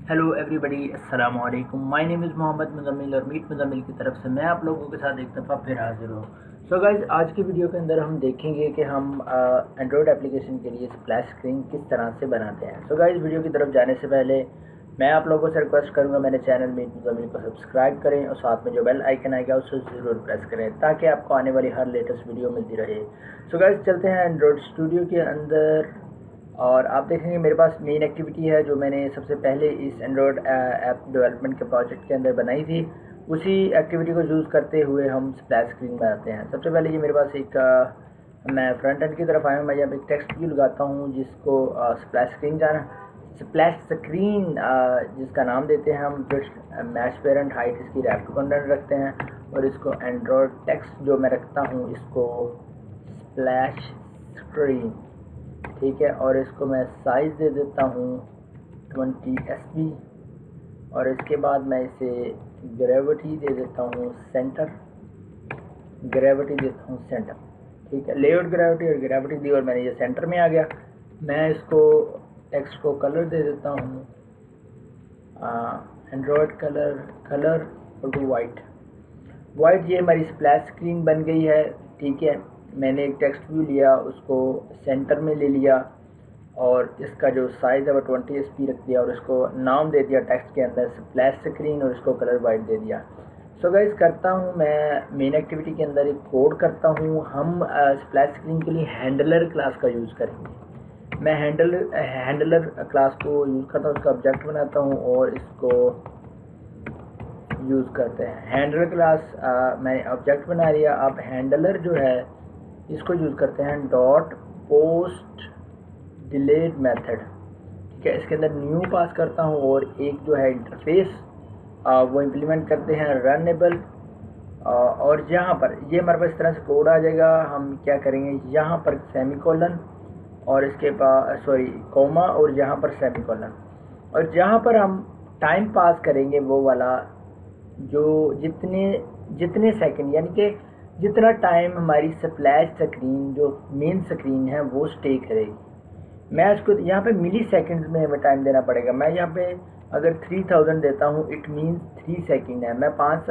Hello everybody, अस्सलाम वालेकुम। My name is Mohammed Muzammil और मीट मुज़म्मिल की तरफ से मैं आप लोगों के साथ एक दफ़ा फिर हाज़िर हूँ। सो गाइज़, आज की वीडियो के अंदर हम देखेंगे कि हम एंड्रॉयड एप्लीकेशन के लिए स्प्लैश स्क्रीन किस तरह से बनाते हैं। सो गाइज़, वीडियो की तरफ जाने से पहले मैं आप लोगों से रिक्वेस्ट करूँगा मेरे चैनल मीट मुज़म्मिल को सब्सक्राइब करें और साथ में जो बेल आइकन आएगा उसे ज़रूर प्रेस करें ताकि आपको आने वाली हर लेटेस्ट वीडियो मिलती रहे। सो गाइज़, चलते हैं एंड्रॉयड स्टूडियो के अंदर और आप देखेंगे मेरे पास मेन एक्टिविटी है जो मैंने सबसे पहले इस एंड्रॉयड ऐप डेवलपमेंट के प्रोजेक्ट के अंदर बनाई थी। उसी एक्टिविटी को यूज़ करते हुए हम स्प्लैश स्क्रीन बनाते हैं। सबसे पहले ये मेरे पास एक मैं फ्रंट एंड की तरफ आया हूँ। मैं यहाँ पे एक टेक्स्ट व्यू लगाता हूँ जिसको स्प्लैश स्क्रीन जिसका नाम देते हैं हम। फिर मैच पेरेंट हाइट इसकी रैप टू कंटेंट रखते हैं और इसको एंड्रॉयड टेक्स्ट जो मैं रखता हूँ इसको स्प्लैश स्क्रीन, ठीक है। और इसको मैं साइज़ दे देता हूँ 20 SB और इसके बाद मैं इसे ग्रेविटी दे देता हूँ सेंटर, ग्रेविटी देता हूँ सेंटर, ठीक है। लेआउट ग्रेविटी और ग्रेविटी दी और मैंने ये सेंटर में आ गया। मैं इसको टेक्स्ट को कलर दे देता हूँ एंड्रॉयड कलर टू वाइट। ये हमारी स्प्लैश स्क्रीन बन गई है, ठीक है। मैंने एक टेक्स्ट व्यू लिया, उसको सेंटर में ले लिया और इसका जो साइज़ है वो 20 SB रख दिया और इसको नाम दे दिया टेक्स्ट के अंदर स्प्लैश स्क्रीन और इसको कलर वाइट दे दिया। सो गाइस, करता हूँ मैं मेन एक्टिविटी के अंदर एक कोड करता हूँ। हम स्प्लैश स्क्रीन के लिए हैंडलर क्लास का यूज़ करेंगे। मैं हैंडलर क्लास को यूज़ करता हूँ, उसका ऑब्जेक्ट बनाता हूँ और इसको यूज़ करते हैं। हैंडलर क्लास मैंने ऑब्जेक्ट बना लिया। अब हैंडलर जो है इसको यूज़ करते हैं डॉट पोस्ट डिलीट मेथड, ठीक है। इसके अंदर न्यू पास करता हूँ और एक जो है इंटरफेस वो इम्प्लीमेंट करते हैं रनेबल। और यहाँ पर ये हमारे पास इस तरह से कोड आ जाएगा। हम क्या करेंगे, यहाँ पर सेमीकोलन और इसके पास कोमा और यहाँ पर सेमीकोलन और जहाँ पर हम टाइम पास करेंगे वो वाला जो जितने सेकंड यानी कि जितना टाइम हमारी स्प्लैश स्क्रीन जो मेन स्क्रीन है वो स्टे करेगी। मैं इसको यहाँ पे मिली सेकेंड्स में हमें टाइम देना पड़ेगा। मैं यहाँ पे अगर 3000 देता हूँ इट मीन्स 3 सेकंड है। मैं 5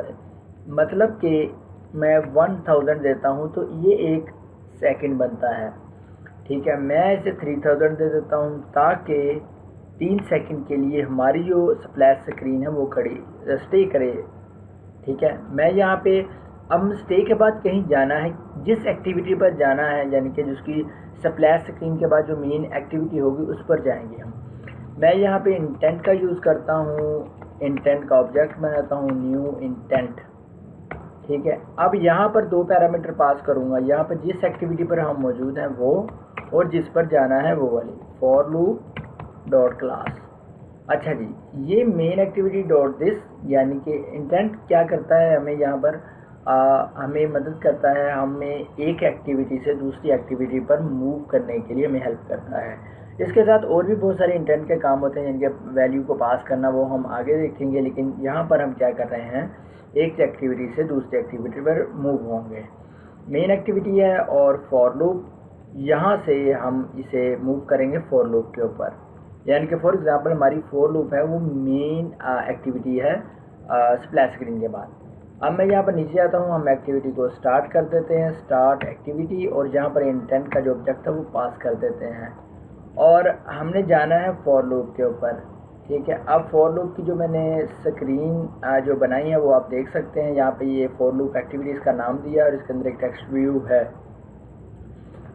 मतलब कि मैं 1000 देता हूँ तो ये 1 सेकंड बनता है, ठीक है। मैं इसे 3000 दे देता हूँ ताकि 3 सेकंड के लिए हमारी जो स्प्लैश स्क्रीन है वो खड़ी स्टे करे, ठीक है। मैं यहाँ पे अब स्टे के बाद कहीं जाना है, जिस एक्टिविटी पर जाना है यानी कि जिसकी स्प्लैश स्क्रीन के बाद जो मेन एक्टिविटी होगी उस पर जाएंगे हम। मैं यहाँ पे इंटेंट का यूज़ करता हूँ, इंटेंट का ऑब्जेक्ट बनाता हूँ न्यू इंटेंट, ठीक है। अब यहाँ पर 2 पैरामीटर पास करूँगा, यहाँ पर जिस एक्टिविटी पर हम मौजूद हैं वो और जिस पर जाना है वो वाली फॉर लूप डॉट क्लास। अच्छा जी, ये मेन एक्टिविटी डॉट दिस यानी कि इंटेंट क्या करता है, हमें यहाँ पर हमें मदद करता है, हमें एक एक्टिविटी से दूसरी एक्टिविटी पर मूव करने के लिए हमें हेल्प करता है। इसके साथ और भी बहुत सारे इंटेंट के काम होते हैं जिनके वैल्यू को पास करना वो हम आगे देखेंगे, लेकिन यहाँ पर हम क्या कर रहे हैं, एक एक्टिविटी से दूसरी एक्टिविटी पर मूव होंगे। मेन एक्टिविटी है और फॉर लूप, यहाँ से हम इसे मूव करेंगे फॉर लूप के ऊपर। यानी कि फॉर एग्जांपल हमारी फॉर लूप है वो मेन एक्टिविटी है स्प्लैश स्क्रीन के बाद। अब मैं यहाँ पर नीचे आता हूँ, हम एक्टिविटी को स्टार्ट कर देते हैं, स्टार्ट एक्टिविटी, और यहाँ पर इंटेंट का जो ऑब्जेक्ट है वो पास कर देते हैं और हमने जाना है फॉर लूप के ऊपर, ठीक है। अब फॉर लूप की जो मैंने स्क्रीन जो बनाई है वो आप देख सकते हैं। यहाँ पे ये फॉर लूप एक्टिविटीज़ का नाम दिया और इसके अंदर एक टेक्स्ट व्यू है।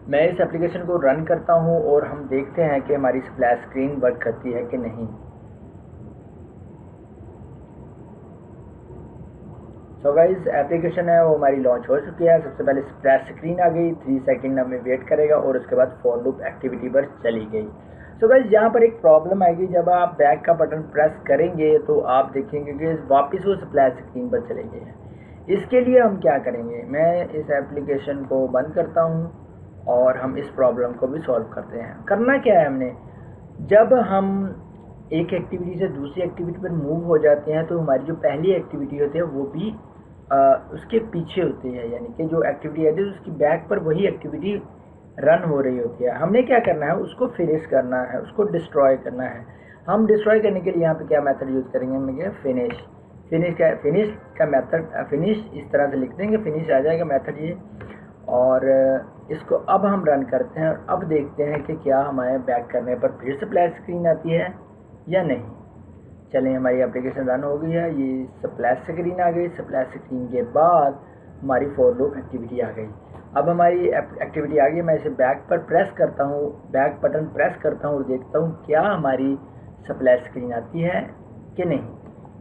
मैं इस एप्लीकेशन को रन करता हूँ और हम देखते हैं कि हमारी स्प्लैश स्क्रीन वर्क करती है कि नहीं। सो गाइस, एप्लीकेशन है वो हमारी लॉन्च हो चुकी है। सबसे पहले स्प्लैश स्क्रीन आ गई, 3 सेकंड हमें वेट करेगा और उसके बाद फॉर लूप एक्टिविटी पर चली गई। सो गाइस, यहाँ पर एक प्रॉब्लम आएगी, जब आप बैक का बटन प्रेस करेंगे तो आप देखेंगे कि वापस वो स्प्लैश स्क्रीन पर चले गए हैं। इसके लिए हम क्या करेंगे, मैं इस एप्लीकेशन को बंद करता हूँ और हम इस प्रॉब्लम को भी सॉल्व करते हैं। करना क्या है हमने, जब हम एक एक्टिविटी से दूसरी एक्टिविटी पर मूव हो जाते हैं तो हमारी जो पहली एक्टिविटी होती है वो भी उसके पीछे होती है, यानी कि जो एक्टिविटी है उसकी बैक पर वही एक्टिविटी रन हो रही होती है। हमने क्या करना है, उसको फिनिश करना है, उसको डिस्ट्रॉय करना है। हम डिस्ट्रॉय करने के लिए यहाँ पे क्या मेथड यूज़ करेंगे, हम क्या फिनिश का मेथड, फिनिश इस तरह से लिख देंगे, फिनिश आ जाएगा मेथड ये। और इसको अब हम रन करते हैं और अब देखते हैं कि क्या हमारे बैक करने पर फिर से स्प्लैश स्क्रीन आती है या नहीं। चलें, हमारी एप्लीकेशन रन हो गई है, ये स्प्लैश स्क्रीन आ गई। स्प्लैश स्क्रीन के बाद हमारी फॉर लूप एक्टिविटी आ गई। अब हमारी एक्टिविटी आ गई, मैं इसे बैक पर प्रेस करता हूँ, बैक बटन प्रेस करता हूँ और देखता हूँ क्या हमारी स्प्लैश स्क्रीन आती है कि नहीं।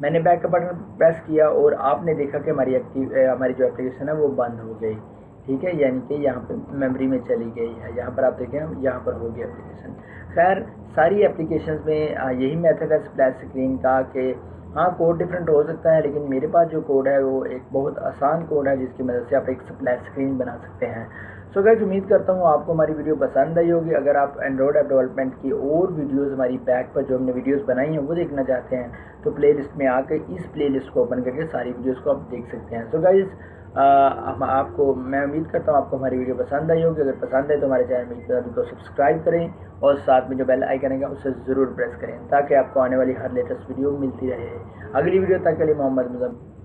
मैंने बैक का बटन प्रेस किया और आपने देखा कि हमारी जो एप्लीकेशन है वो बंद हो गई, ठीक है, यानी कि यहाँ पे मेमोरी में चली गई है। यहाँ पर आप देखें, यहाँ पर हो गई एप्लीकेशन। खैर, सारी एप्लीकेशंस में यही मेथड है स्प्लैश स्क्रीन का कि हाँ, कोड डिफरेंट हो सकता है, लेकिन मेरे पास जो कोड है वो एक बहुत आसान कोड है जिसकी मदद से आप एक स्प्लैश स्क्रीन बना सकते हैं। सो गाइस, उम्मीद करता हूँ आपको हमारी वीडियो पसंद आई होगी। अगर आप एंड्रॉयड ऐप डेवलपमेंट की और वीडियोस हमारी बैक पर जो हमने वीडियोस बनाई हैं वो देखना चाहते हैं तो प्लेलिस्ट में आकर इस प्लेलिस्ट को ओपन करके सारी वीडियोस को आप देख सकते हैं। सो गाइस, मैं उम्मीद करता हूँ आपको हमारी वीडियो पसंद आई होगी। अगर पसंद है तो हमारे चैनल में को सब्सक्राइब करें और साथ में जो बेल आइकन है उसे ज़रूर प्रेस करें ताकि आपको आने वाली हर लेटेस्ट वीडियो मिलती रहे। अगली वीडियो तक के लिए मोहम्मद मुज़म्मिल।